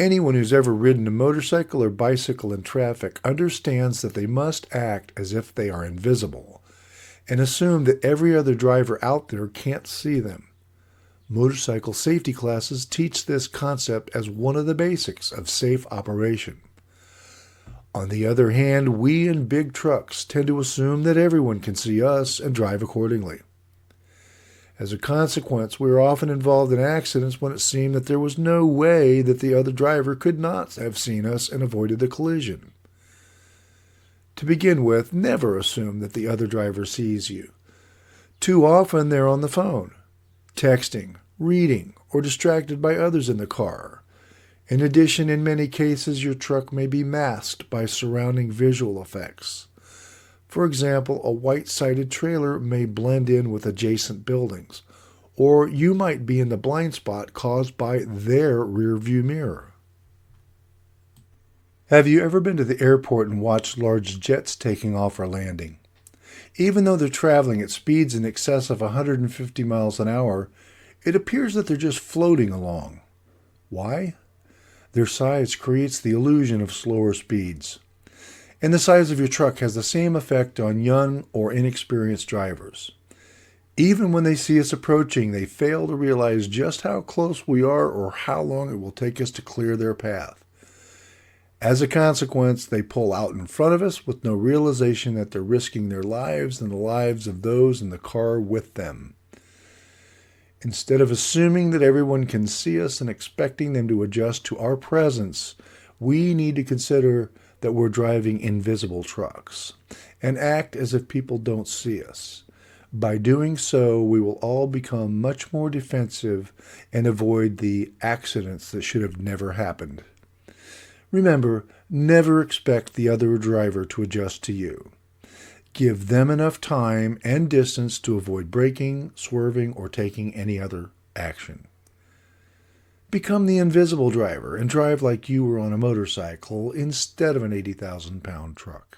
Anyone who's ever ridden a motorcycle or bicycle in traffic understands that they must act as if they are invisible and assume that every other driver out there can't see them. Motorcycle safety classes teach this concept as one of the basics of safe operation. On the other hand, we in big trucks tend to assume that everyone can see us and drive accordingly. As a consequence, we are often involved in accidents when it seemed that there was no way that the other driver could not have seen us and avoided the collision. To begin with, never assume that the other driver sees you. Too often they're on the phone, texting, reading, or distracted by others in the car. In addition, in many cases, your truck may be masked by surrounding visual effects. For example, a white-sided trailer may blend in with adjacent buildings, or you might be in the blind spot caused by their rearview mirror. Have you ever been to the airport and watched large jets taking off or landing? Even though they're traveling at speeds in excess of 150 miles an hour, it appears that they're just floating along. Why? Their size creates the illusion of slower speeds. And the size of your truck has the same effect on young or inexperienced drivers. Even when they see us approaching, they fail to realize just how close we are or how long it will take us to clear their path. As a consequence, they pull out in front of us with no realization that they're risking their lives and the lives of those in the car with them. Instead of assuming that everyone can see us and expecting them to adjust to our presence, we need to consider that we're driving invisible trucks and act as if people don't see us. By doing so, we will all become much more defensive and avoid the accidents that should have never happened. Remember, never expect the other driver to adjust to you. Give them enough time and distance to avoid braking, swerving, or taking any other action. Become the invisible driver and drive like you were on a motorcycle instead of an 80,000-pound truck.